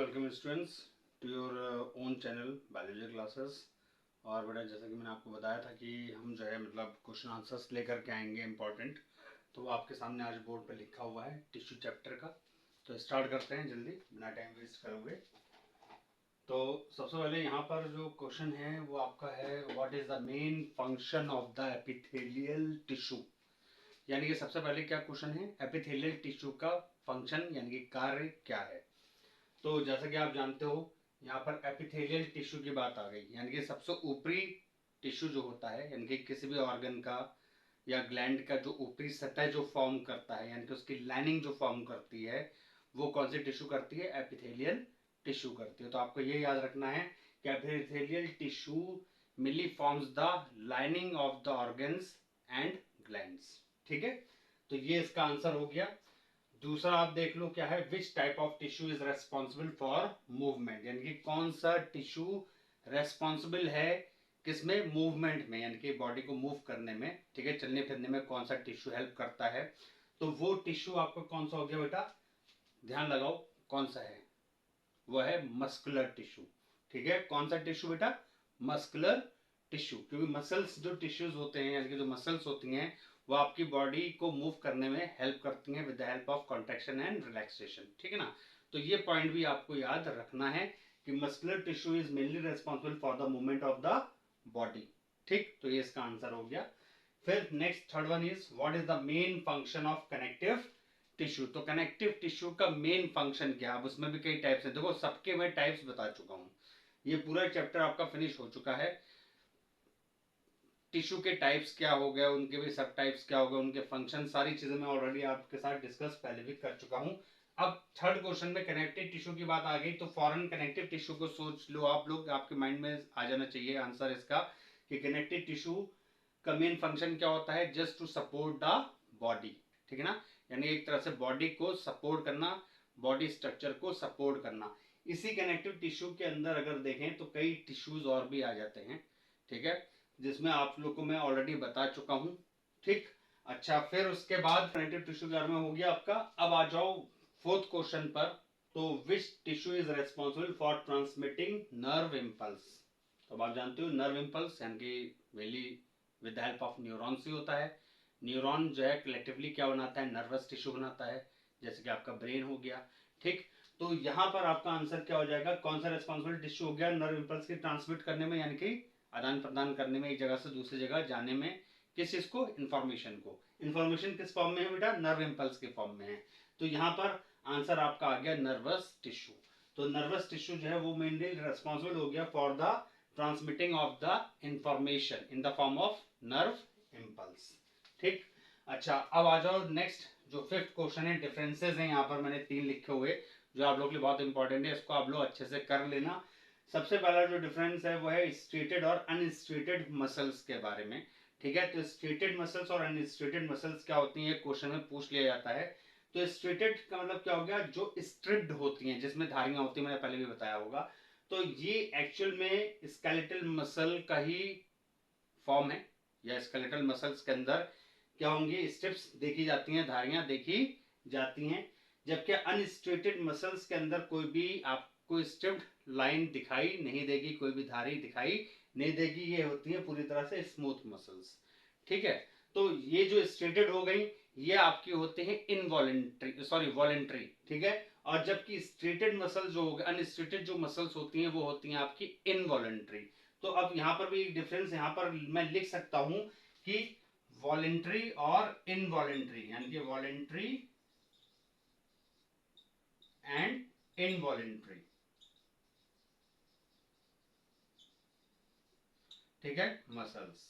Welcome students to your own channel biology classes. और बेटा जैसा कि मैंने आपको बताया था कि हम जो है मतलब क्वेश्चन आंसर्स लेकर के आएंगे इम्पोर्टेंट। तो वो आपके सामने आज बोर्ड पे लिखा हुआ है टिश्यू चैप्टर का। तो स्टार्ट करते हैं जल्दी बिना टाइम वेस्ट करे हुए। तो सबसे पहले यहाँ पर जो क्वेश्चन है वो आपका है what is the main function of the epithelial tissue. यानी कि सबसे पहले क्या क्वेश्चन है, एपिथेलियल टिश्यू का फंक्शन यानी कि कार्य क्या है। तो जैसा कि आप जानते हो यहाँ पर एपिथेलियल टिश्यू की बात आ गई, यानी कि सबसे ऊपरी टिश्यू जो होता है यानी कि किसी भी ऑर्गन का या ग्लैंड का जो ऊपरी सतह जो फॉर्म करता है यानी कि उसकी लाइनिंग जो फॉर्म करती है वो कौन सी टिश्यू करती है, एपिथेलियल टिश्यू करती है। तो आपको ये याद रखना है कि epithelial tissue mainly forms the lining of the organs and glands. ठीक है, तो ये इसका आंसर हो गया। दूसरा आप देख लो क्या है, which type of tissue is responsible for movement, यानी कि कौन सा टिश्यू रेस्पॉन्सिबल है किसमें, मूवमेंट में, यानी कि बॉडी को मूव करने में। ठीक है, चलने फिरने में कौन सा टिश्यू हेल्प करता है। तो वो टिश्यू आपका कौन सा हो गया बेटा, ध्यान लगाओ कौन सा है, वो है मस्कुलर टिश्यू। ठीक है, कौन सा टिश्यू बेटा, मस्कुलर टिश्यू। क्योंकि मसल्स जो टिश्यूज होते हैं यानी कि जो मसल्स होती हैं वो आपकी बॉडी को मूव करने में हेल्प करती हैं with the help of contraction and relaxation. ठीक है ना, तो ये पॉइंट भी आपको याद रखना है कि muscular tissue is mainly responsible for the movement of the body. ठीक, तो ये इसका आंसर हो गया। फिर next third one is what is the main function of connective tissue. तो कनेक्टिव टिश्यू का मेन फंक्शन क्या, अब उसमें भी कई टाइप्स है, देखो सबके मैं टाइप्स बता चुका हूं, ये पूरा चैप्टर आपका फिनिश हो चुका है। टिश्यू के टाइप्स क्या हो गए, उनके भी सब टाइप्स क्या हो गए, उनके फंक्शन, सारी चीजें मैं ऑलरेडी आपके साथ डिस्कस पहले भी कर चुका हूं। अब थर्ड क्वेश्चन में कनेक्टिव टिश्यू की बात आ गई, तो फॉरन कनेक्टिव टिश्यू को सोच लो आप लोग, आपके माइंड में आ जाना चाहिए आंसर इसका कि कनेक्टिव टिश्यू का मेन फंक्शन क्या होता है, just to support the body. ठीक है ना, यानी एक तरह से बॉडी को सपोर्ट करना, बॉडी स्ट्रक्चर को सपोर्ट करना। इसी कनेक्टिव टिश्यू के अंदर अगर देखें तो कई टिश्यूज और भी आ जाते हैं। ठीक है, जिसमें आप लोग को मैं ऑलरेडी बता चुका हूं। ठीक, अच्छा फिर उसके बाद कनेक्टिव टिश्यू के बारे में हो गया आपका। अब आ जाओ फोर्थ क्वेश्चन पर, तो which tissue is responsible for transmitting nerve impulse. तो आप जानते हो नर्व इम्पल्स यानी कि वेली with the help of neuron से होता है। न्यूरॉन जो है कलेक्टिवली क्या बनाता है, नर्वस टिश्यू बनाता है, जैसे कि आपका ब्रेन हो गया। ठीक, तो यहां पर आपका आंसर क्या हो जाएगा, कौन सा रेस्पॉन्सिबल टिश्यू हो गया नर्व इम्पल्स की ट्रांसमिट करने में, यानी कि आदान प्रदान करने में, एक जगह से दूसरी जगह जाने में, किस चीज को, इंफॉर्मेशन को। इंफॉर्मेशन किस फॉर्म में है बेटा, नर्व इम्पल्स के फॉर्म में है। तो यहां पर आंसर आपका आ गया नर्वस टिश्यू। तो नर्वस टिश्यू जो है वो मेनली रेस्पॉन्सिबल हो गया for the transmitting of the information in the form of nerve impulse. ठीक, अच्छा अब आ जाओ नेक्स्ट जो फिफ्थ क्वेश्चन है, डिफरेंसेस हैं यहाँ पर मैंने 3 लिखे हुए जो आप लोग के लिए बहुत इंपॉर्टेंट है, इसको आप लोग अच्छे से कर लेना। सबसे पहला जो डिफरेंस है वो है स्ट्रेटेड और अनस्ट्रेटेड मसल्स के बारे में। ठीक है, तो स्ट्रेटेड मसल्स और अनस्ट्रेटेड मसल्स क्या होती हैं, क्वेश्चन में पूछ लिया जाता है। तो स्ट्रेटेड का मतलब क्या हो गया, जो स्ट्रिप्ड होती हैं, जिसमें धारियां होती हैं, मैंने पहले भी बताया होगा। तो ये एक्चुअल में स्केलेटल मसल का ही फॉर्म है, या स्केलेटल मसल्स के अंदर क्या होंगी, स्ट्रिप्स देखी जाती हैं, धारियां देखी जाती हैं। जबकि अनस्ट्रेटेड मसल्स के अंदर कोई भी आपको स्ट्रिप्ड लाइन दिखाई नहीं देगी, कोई भी धारी दिखाई नहीं देगी, ये होती है पूरी तरह से स्मूथ मसल्स। ठीक है, तो ये जो स्ट्रेटेड हो गई ये आपकी होते हैं इनवॉलेंट्री, सॉरी वॉलेंट्री। ठीक है, और जबकि स्ट्रेटेड मसल जो होगा, अनस्ट्रेटेड जो मसल्स होती हैं वो होती हैं आपकी इनवॉलेंट्री। तो अब यहां पर भी एक डिफरेंस यहां पर मैं लिख सकता हूं कि वॉलेंट्री और इनवॉलेंट्री, यानी कि वॉलेंट्री एंड इनवॉलेंट्री। ठीक है, मसल्स,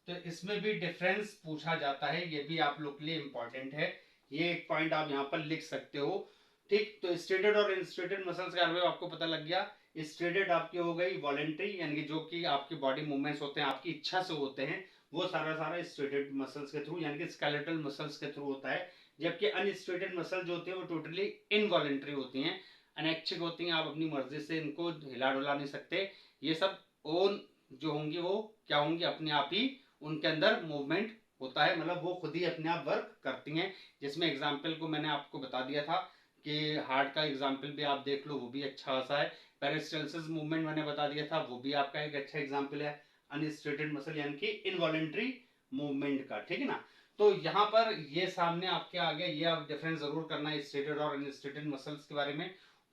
तो इसमें भी डिफरेंस पूछा जाता है, ये भी आप लोग के लिए इंपॉर्टेंट है, ये एक पॉइंट आप यहां पर लिख सकते हो। ठीक, तो स्ट्रेटेड और इनस्ट्रेटेड मसल्स के बारे में आपको पता लग गया। स्ट्रेटेड आपकी हो गई वॉलेंट्री, यानी कि जो कि आपकी बॉडी मूवमेंट्स होते हैं आपकी इच्छा से होते हैं, वो सारा सारा स्ट्रेटेड मसल्स के थ्रू यानी कि स्केलेटल मसल्स के थ्रू होता है। जबकि अनस्ट्रेटेड मसल जो होती है वो टोटली इनवॉलेंट्री होती हैं, अनैच्छिक होती हैं, आप अपनी मर्जी से इनको हिला डुला नहीं सकते। ये सब ओन जो होंगी वो क्या होंगी, अपने आप ही उनके अंदर मूवमेंट होता है, मतलब वो खुद ही अपने आप वर्क करती हैं। जिसमें एग्जाम्पल को मैंने आपको बता दिया था, कि हार्ट का एग्जाम्पल भी आप देख लो, वो भी अच्छा खासा है। पेरिस्टल्सिस मूवमेंट मैंने बता दिया था, वो भी आपका एक अच्छा एग्जाम्पल है अनस्ट्रेटेड मसल यानी कि इनवॉलेंट्री मूवमेंट का, ठीक है ना। तो यहाँ पर ये सामने आपके आ गया, ये आप डिफरेंस जरूर करना है स्ट्रेटेड और अनस्ट्रेटेड मसल्स के बारे में।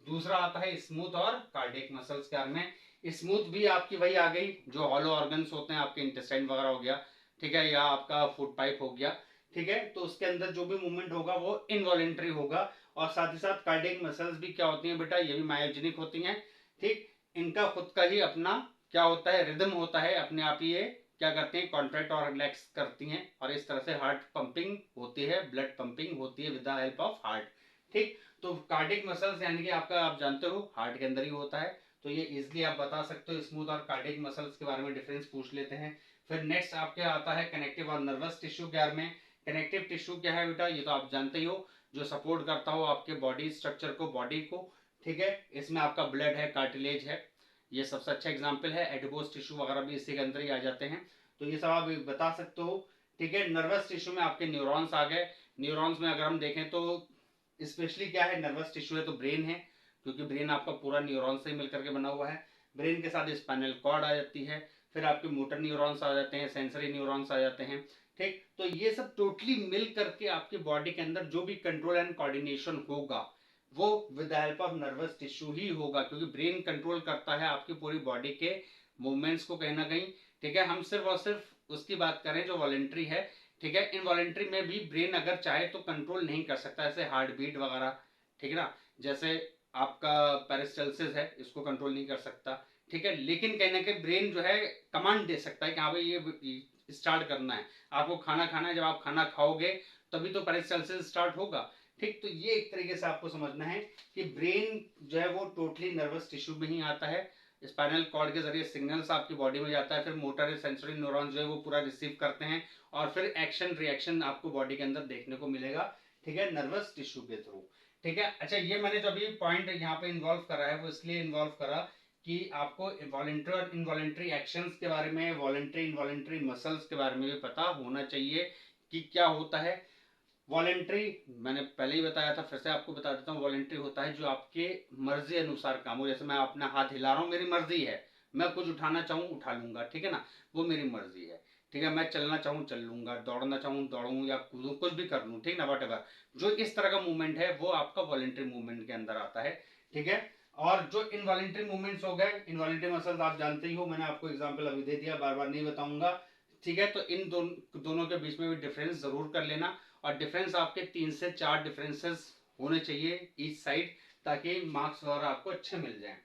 दूसरा आता है स्मूथ और कार्डियक मसल्स के बारे में। स्मूथ भी आपकी वही आ गई जो हॉलो ऑर्गन्स होते हैं, आपके इंटेस्टाइन वगैरह हो गया, ठीक है, या आपका फूड पाइप हो गया, ठीक है। तो उसके अंदर जो भी मूवमेंट होगा वो इनवॉलेंट्री होगा। और साथ ही साथ कार्डियक मसल्स भी क्या होती हैं बेटा, ये भी मायोजेनिक होती हैं, ठीक। इनका खुद का ही अपना क्या होता है, रिदम होता है, अपने आप ही ये क्या करते हैं, कॉन्ट्रैक्ट और रिलैक्स करती हैं, और इस तरह से हार्ट पंपिंग होती है, ब्लड पंपिंग होती है with the help of heart, ठीक। तो कार्डियक मसल्स यानी कि आपका, आप जानते हो हार्ट के अंदर ही होता है, तो ये इजिली आप बता सकते हो। स्मूथ और कार्डियक मसल्स के बारे में डिफरेंस पूछ लेते हैं। फिर नेक्स्ट आपके आता है कनेक्टिव और नर्वस टिश्यू के बारे में। कनेक्टिव टिश्यू क्या है बेटा, ये तो आप जानते ही हो, जो सपोर्ट करता हो आपके बॉडी स्ट्रक्चर को, बॉडी को, ठीक है। इसमें आपका ब्लड है, कार्टिलेज है, ये सबसे अच्छा एग्जाम्पल है। एडिपोज टिश्यू वगैरह भी इसी के अंदर ही आ जाते हैं, तो ये सब आप बता सकते हो, ठीक है। नर्वस टिश्यू में आपके न्यूरॉन्स आ गए। न्यूरॉन्स में अगर हम देखें तो स्पेशली क्या है, नर्वस टिश्यू है तो ब्रेन है, क्योंकि ब्रेन आपका पूरा न्यूरॉन से मिलकर के बना हुआ है। ब्रेन के साथ स्पाइनल कॉर्ड आ जाती है, फिर आपके मोटर न्यूरॉन्स आ जाते हैं, सेंसरी न्यूरॉन्स आ जाते हैं, ठीक। तो ये सब टोटली मिल करके आपकी बॉडी के अंदर जो भी कंट्रोल एंड कोऑर्डिनेशन होगा वो with the help of nervous tissue ही होगा, क्योंकि ब्रेन कंट्रोल करता है आपकी पूरी बॉडी के मूवमेंट्स को कहीं ना कहीं, ठीक है। हम सिर्फ और सिर्फ उसकी बात करें जो वॉलेंट्री है, ठीक है। इनवॉलेंट्री में भी ब्रेन अगर चाहे तो कंट्रोल नहीं कर सकता, ऐसे हार्ट बीट वगैरह, ठीक है ना। जैसे आपका पेरिस्टल्सिस है, इसको कंट्रोल नहीं कर सकता, ठीक है। लेकिन कहीं ना कहीं ब्रेन जो है कमांड दे सकता है कि हाँ भाई ये स्टार्ट करना है, आपको खाना खाना है, जब आप खाना खाओगे तभी तो पेरिस्टल्सिस स्टार्ट होगा, ठीक। तो ये एक तरीके से आपको समझना है कि ब्रेन जो है वो टोटली नर्वस टिश्यू में ही आता है। स्पाइनल कॉर्ड के जरिए सिग्नल्स आपकी बॉडी में जाता है, फिर मोटर सेंसरी न्यूरॉन्स जो है वो पूरा रिसीव करते हैं, और फिर एक्शन रिएक्शन आपको बॉडी के अंदर देखने को मिलेगा, ठीक है, नर्वस टिश्यू के थ्रू, ठीक है। अच्छा, ये मैंने जो अभी पॉइंट यहाँ पे इन्वॉल्व करा है वो इसलिए इन्वॉल्व करा कि आपको वॉलेंट्री और इनवॉलेंट्री एक्शंस के बारे में, वॉलेंट्री इनवॉलेंट्री मसल्स के बारे में भी पता होना चाहिए कि क्या होता है। वॉलेंट्री मैंने पहले ही बताया था, फिर से आपको बता देता हूँ। वॉलेंट्री होता है जो आपके मर्जी अनुसार काम हो, जैसे मैं अपना हाथ हिला रहा हूँ, मेरी मर्जी है, मैं कुछ उठाना चाहूँ उठा लूंगा, ठीक है ना, वो मेरी मर्जी है, ठीक है। मैं चलना चाहूँ चल लूंगा, दौड़ना चाहूँ दौड़ूँ या कूदूँ, कुछ भी कर लूँ, ठीक ना, वट एवर। जो इस तरह का मूवमेंट है वो आपका वॉलेंट्री मूवमेंट के अंदर आता है, ठीक है। और जो इनवॉलेंट्री मूवमेंट्स हो गए, इनवॉलेंट्री मसल्स आप जानते ही हो, मैंने आपको एग्जाम्पल अभी दे दिया, बार बार नहीं बताऊंगा, ठीक है। तो इन दोनों के बीच में भी डिफरेंस जरूर कर लेना, और डिफरेंस आपके 3 से 4 डिफरेंसेस होने चाहिए ईच साइड, ताकि मार्क्स वगैरह आपको अच्छे मिल जाएं।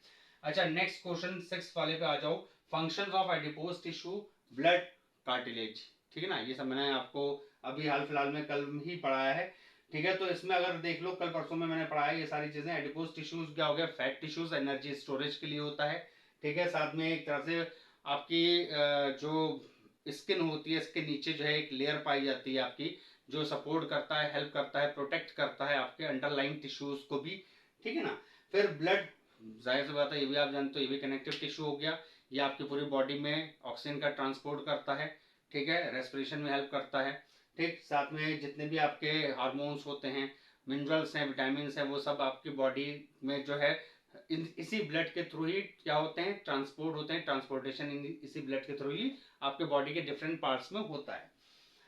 अच्छा, नेक्स्ट क्वेश्चन 6 वाले पे आ जाओ। Functions of adipose tissue, blood, cartilage, ठीक है ना। ये सब मैंने आपको अभी हाल फिलहाल में कल ही पढ़ाया है, ठीक है। तो इसमें अगर देख लो, कल परसों में मैंने पढ़ाया ये सारी चीजें। एडिपोज टिश्यूज क्या हो गया, फैट टिश्यूज, एनर्जी स्टोरेज के लिए होता है, ठीक है। साथ में एक तरह से आपकी जो स्किन होती है, इसके नीचे जो है एक लेयर पाई जाती है आपकी, जो सपोर्ट करता है, हेल्प करता है, प्रोटेक्ट करता है आपके अंडरलाइन टिश्यूज को भी, ठीक है ना। फिर ब्लड, जाहिर सी बात है ये भी आप जानते हो, ये भी कनेक्टिव टिश्यू हो गया। ये आपकी पूरी बॉडी में ऑक्सीजन का ट्रांसपोर्ट करता है, ठीक है, रेस्पिरेशन में हेल्प करता है, ठीक। साथ में जितने भी आपके हार्मोन्स होते हैं, मिनरल्स हैं, विटामिन हैं, वो सब आपकी बॉडी में जो है इसी ब्लड के थ्रू ही क्या होते हैं, ट्रांसपोर्ट होते हैं। ट्रांसपोर्टेशन इसी ब्लड के थ्रू ही आपके बॉडी के डिफरेंट पार्ट्स में होता है।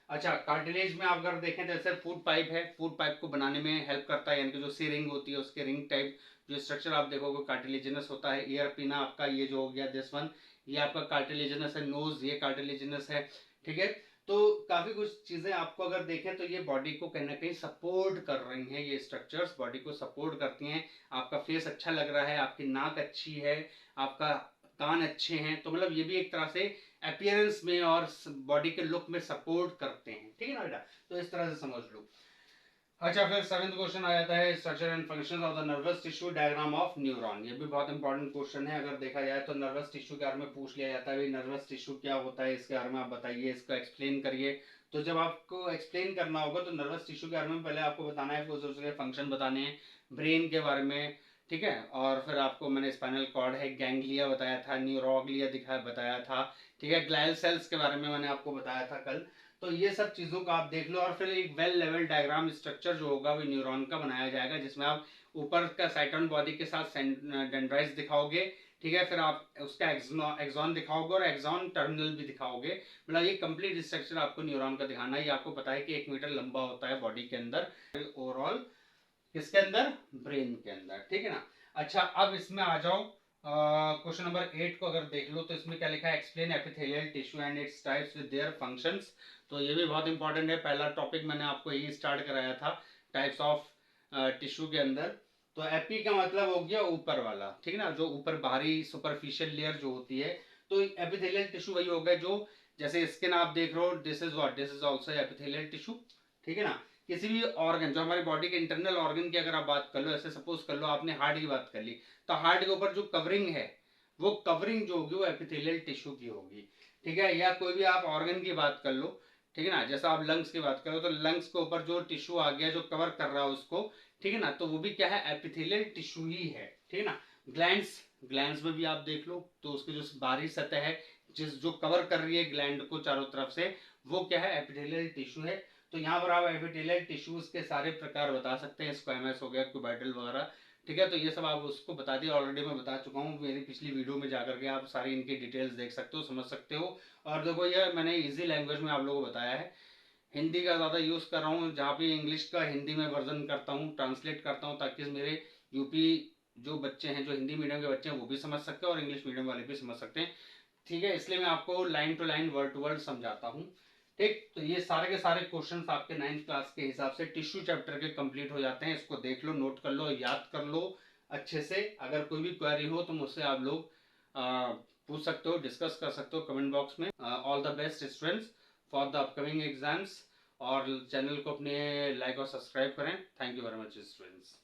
अच्छा, कार्टिलेज में आप अगर देखें तो जैसे फूड पाइप है, फूड पाइप को बनाने में हेल्प करता है, यानी कि जो सी रिंग होती है उसके रिंग टाइप जो स्ट्रक्चर आप देखोगे कार्टिलेजिनस होता है। ईयर पिना आपका ये जो हो गया दिस वन, ये आपका कार्टिलेजिनस है। नोज ये कार्टिलेजिनस है, ठीक है। तो काफी कुछ चीजें आपको अगर देखें तो ये बॉडी को कहीं ना कहीं सपोर्ट कर रही हैं, ये स्ट्रक्चर्स बॉडी को सपोर्ट करती हैं। आपका फेस अच्छा लग रहा है, आपकी नाक अच्छी है, आपका कान अच्छे हैं, तो मतलब ये भी एक तरह से अपीयरेंस में और बॉडी के लुक में सपोर्ट करते हैं, ठीक है ना बेटा। तो इस तरह से समझ लो। अच्छा, फिर 7th क्वेश्चन आ जाता है structure and functions of the nervous tissue, diagram of neuron. ये भी बहुत इंपॉर्टेंट क्वेश्चन है, अगर देखा जाए तो नर्वस टिश्यू के बारे में पूछ लिया जाता है, भाई नर्वस टिश्यू क्या होता है, इसके बारे में आप बताइए, इसको एक्सप्लेन करिए। तो जब आपको एक्सप्लेन करना होगा तो नर्वस टिश्यू के बारे में पहले आपको बताना है, फिर उसके फंक्शन बताने हैं, ब्रेन के बारे में, ठीक है। और फिर आपको मैंने स्पाइनल कॉर्ड है, गैंग्लिया बताया था, न्यूरोग्लिया दिखा बताया था, ठीक है। ग्लायल सेल्स के बारे में मैंने आपको बताया था कल। तो ये सब चीजों का आप देख लो, और फिर एक वेल लेवल डायग्राम स्ट्रक्चर जो होगा वो न्यूरॉन का बनाया जाएगा, जिसमें आप ऊपर का साइटोन बॉडी के साथ डेंड्राइट्स दिखाओगे, ठीक है, फिर आप उसका एक्सॉन दिखाओगे और एक्सॉन टर्मिनल भी दिखाओगे। मतलब ये कंप्लीट स्ट्रक्चर आपको न्यूरॉन का दिखाना है। ये आपको पता है कि 1 मीटर लंबा होता है बॉडी के अंदर, ओवरऑल किसके अंदर, ब्रेन के अंदर, ठीक है ना। अच्छा, अब इसमें आ जाओ क्वेश्चन नंबर 8 को अगर देख लो तो इसमें क्या लिखा है, explain epithelial tissue and its types with their functions. तो ये भी बहुत इंपॉर्टेंट है, पहला टॉपिक मैंने आपको यही स्टार्ट कराया था टाइप्स ऑफ टिश्यू के अंदर। तो एपी का मतलब हो गया ऊपर वाला, ठीक है ना, जो ऊपर बाहरी सुपरफिशियल लेयर जो होती है। तो एपिथेलियल टिश्यू वही हो गया जो, जैसे स्किन आप देख रहे हो, this is what, this is also epithelial tissue, ठीक है ना। किसी भी ऑर्गन, जो हमारी बॉडी के इंटरनल ऑर्गन की अगर आप बात कर लो, ऐसे सपोज कर लो आपने हार्ट की बात कर ली, तो हार्ट के ऊपर जो कवरिंग है, वो कवरिंग जो होगी वो एपिथेलियल टिश्यू की होगी, ठीक है। या कोई भी आप ऑर्गन की बात कर लो, ठीक है ना, जैसा आप लंग्स की बात करो तो लंग्स के ऊपर जो टिश्यू आ गया जो कवर कर रहा है उसको, ठीक है ना, तो वो भी क्या है, एपिथेलियल टिश्यू ही है, ठीक है ना। ग्लैंड्स, ग्लैंड्स में भी आप देख लो तो उसकी जो बाहरी सतह है जिस जो कवर कर रही है ग्लैंड को चारों तरफ से, वो क्या है, एपिथेलियल टिश्यू है। तो यहाँ पर आप एपिथेलियल टिश्यूज के सारे प्रकार बता सकते हैं, स्क्वैमस हो गया, क्यूबाइडल वगैरह, ठीक है। तो ये सब आप उसको बता दिया, ऑलरेडी मैं बता चुका हूँ, मेरी पिछली वीडियो में जाकर के आप सारी इनकी डिटेल्स देख सकते हो, समझ सकते हो। और देखो ये मैंने इजी लैंग्वेज में आप लोगों को बताया है, हिंदी का ज़्यादा यूज़ कर रहा हूँ, जहाँ पे इंग्लिश का हिंदी में वर्जन करता हूँ, ट्रांसलेट करता हूँ, ताकि मेरे यूपी जो बच्चे हैं, जो हिंदी मीडियम के बच्चे हैं, वो भी समझ सकते हैं और इंग्लिश मीडियम वाले भी समझ सकते हैं, ठीक है। इसलिए मैं आपको line to line, word to word समझाता हूँ, ठीक। तो ये सारे के सारे क्वेश्चंस आपके 9th क्लास के हिसाब से टिश्यू चैप्टर के कंप्लीट हो जाते हैं। इसको देख लो, नोट कर लो, याद कर लो अच्छे से। अगर कोई भी क्वेरी हो तो मुझसे आप लोग पूछ सकते हो, डिस्कस कर सकते हो कमेंट बॉक्स में। All the best students for the upcoming exams, और चैनल को अपने लाइक और सब्सक्राइब करें। Thank you very much students.